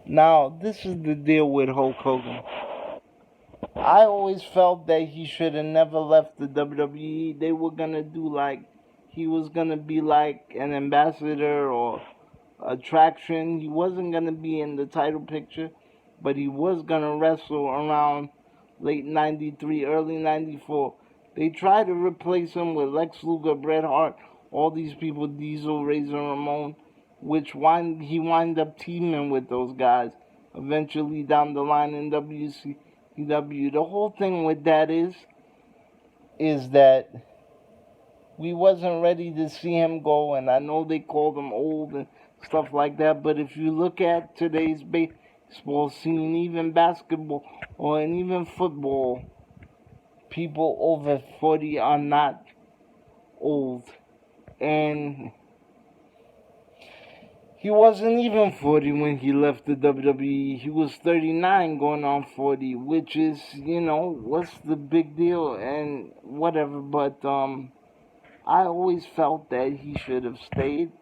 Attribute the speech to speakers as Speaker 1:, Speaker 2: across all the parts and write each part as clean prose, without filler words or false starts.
Speaker 1: Now, this is the deal with Hulk Hogan. I always felt that he should have never left the WWE. They were gonna do like, he was gonna be like an ambassador or attraction. He wasn't gonna be in the title picture, but he was gonna wrestle around late '93, early '94. They tried to replace him with Lex Luger, Bret Hart, all these people, Diesel, Razor Ramon, which he wind up teaming with those guys eventually down the line in WCW. The whole thing with that is that we wasn't ready to see him go, and I know they called him old and stuff like that, but if you look at today's baseball scene, even basketball or and even football, people over 40 are not old. And he wasn't even 40 when he left the WWE. He was 39 going on 40, which is, what's the big deal and whatever. But I always felt that he should have stayed,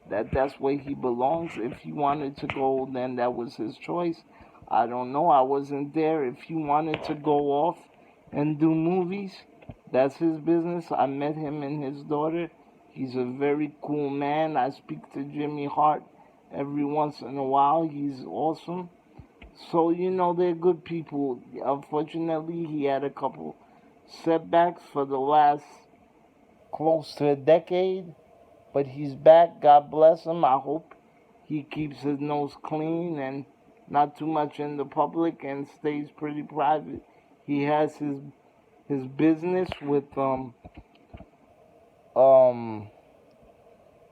Speaker 1: that's where he belongs. If he wanted to go, then that was his choice. I don't know. I wasn't there. If he wanted to go off and do movies, that's his business. I met him and his daughter. He's a very cool man. I speak to Jimmy Hart every once in a while. He's awesome. So, they're good people. Unfortunately, he had a couple setbacks for the last close to a decade, but he's back. God bless him. I hope he keeps his nose clean and not too much in the public and stays pretty private. He has his business with um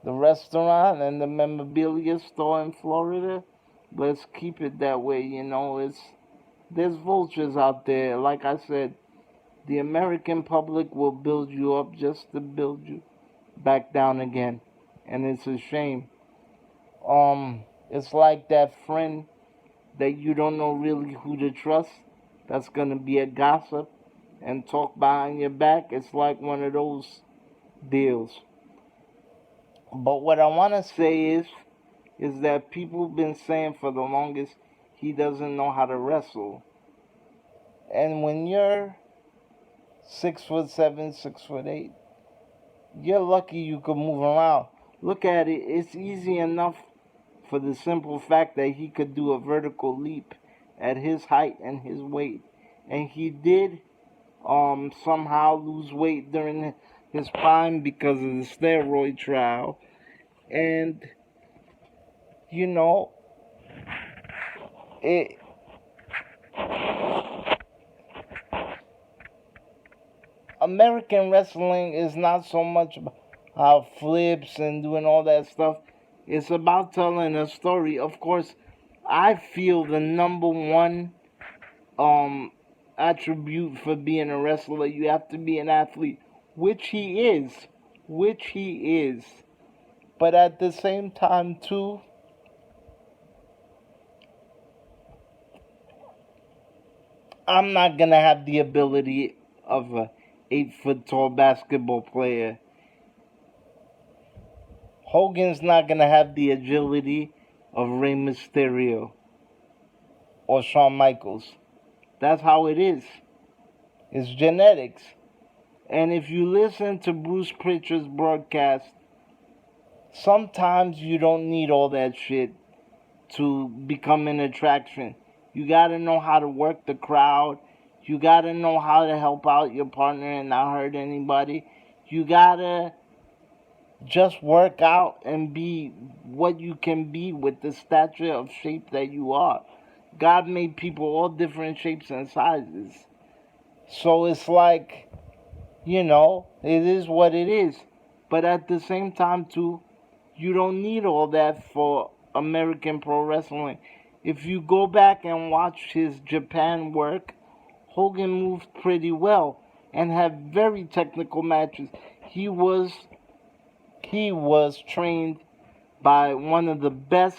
Speaker 1: the restaurant and the memorabilia store in Florida. Let's keep it that way. There's vultures out there. Like I said, the American public will build you up just to build you back down again, and it's a shame. It's like that friend that you don't know really who to trust. That's gonna be a gossip and talk behind your back. It's like one of those deals. But what I want to say is that people have been saying for the longest he doesn't know how to wrestle. And when you're 6'7", 6'8", you're lucky you could move around. Look at it. It's easy enough for the simple fact that he could do a vertical leap at his height and his weight. And he did somehow lose weight during his prime because of the steroid trial. And, it American wrestling is not so much about flips and doing all that stuff. It's about telling a story. Of course, I feel the number one attribute for being a wrestler, you have to be an athlete, which he is. Which he is. But at the same time, too, I'm not going to have the ability of a 8-foot tall basketball player. Hogan's not going to have the agility of Rey Mysterio or Shawn Michaels. That's how it is. It's genetics. And if you listen to Bruce Pritchard's broadcast, sometimes you don't need all that shit to become an attraction. You gotta know how to work the crowd. You gotta know how to help out your partner and not hurt anybody. You gotta just work out and be what you can be with the stature of shape that you are. God made people all different shapes and sizes. So it's like, it is what it is. But at the same time, too, you don't need all that for American pro wrestling. If you go back and watch his Japan work, Hogan moved pretty well and had very technical matches. He was trained by one of the best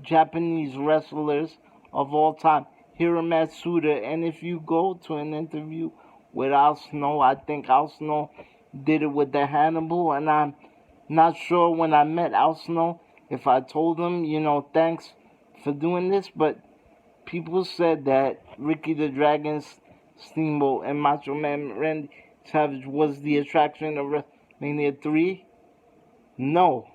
Speaker 1: Japanese wrestlers of all time, Hiro Matsuda. And if you go to an interview with Al Snow, I think Al Snow did it with the Hannibal, and I'm not sure when I met Al Snow if I told him, thanks for doing this, but people said that Ricky the Dragon Steamboat and Macho Man Randy Savage was the attraction of WrestleMania 3. No.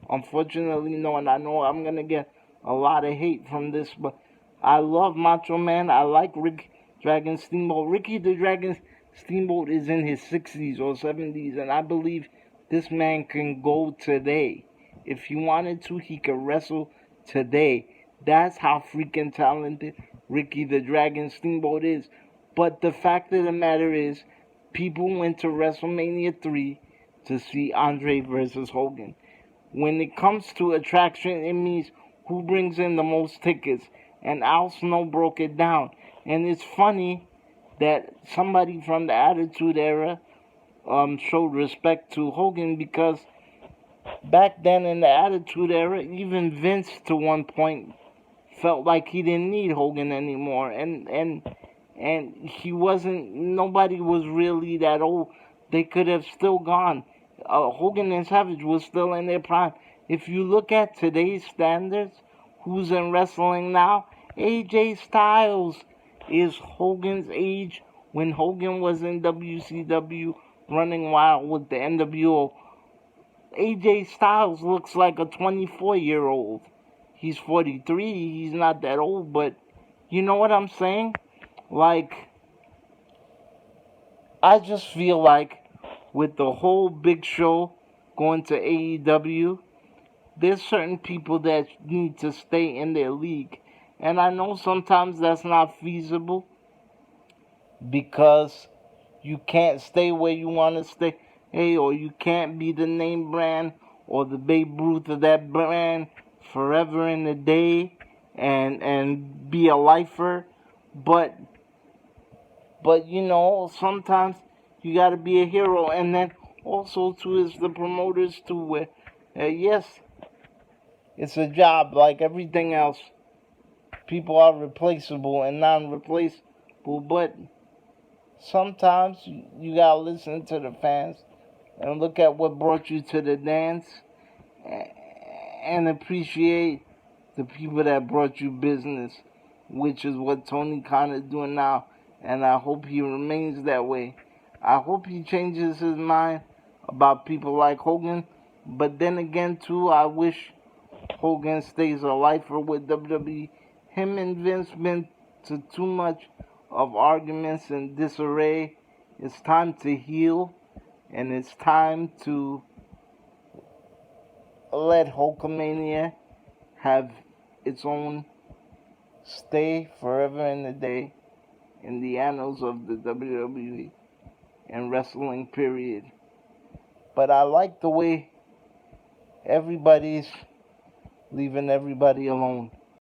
Speaker 1: Unfortunately, no. And I know I'm going to get a lot of hate from this, but I love Macho Man. I like Ricky Dragon Steamboat. Ricky the Dragon Steamboat is in his 60s or 70s, and I believe this man can go today. If he wanted to, he could wrestle today. That's how freaking talented Ricky the Dragon Steamboat is. But the fact of the matter is, people went to WrestleMania 3 to see Andre versus Hogan. When it comes to attraction, it means who brings in the most tickets. And Al Snow broke it down. And it's funny that somebody from the Attitude Era showed respect to Hogan, because back then in the Attitude Era, even Vince to one point felt like he didn't need Hogan anymore, and he wasn't. Nobody was really that old. They could have still gone. Hogan and Savage was still in their prime. If you look at today's standards, who's in wrestling now? AJ Styles is Hogan's age when Hogan was in WCW running wild with the NWO. AJ Styles looks like a 24-year-old. He's 43, he's not that old, but you know what I'm saying? Like, I just feel like with the whole Big Show going to AEW, there's certain people that need to stay in their league. And I know sometimes that's not feasible because you can't stay where you want to stay, or you can't be the name brand or the Babe Ruth of that brand forever in a day and be a lifer. But you know, sometimes you gotta be a hero. And then also too is the promoters too, where yes, it's a job like everything else. People are replaceable and non-replaceable, but sometimes you gotta listen to the fans and look at what brought you to the dance and appreciate the people that brought you business, which is what Tony Khan is doing now, and I hope he remains that way. I hope he changes his mind about people like Hogan, but then again too, I wish Hogan stays a lifer with WWE. Him and Vince been to too much of arguments and disarray. It's time to heal, and it's time to let Hulkamania have its own stay forever in a day in the annals of the WWE and wrestling period. But I like the way everybody's leaving everybody alone.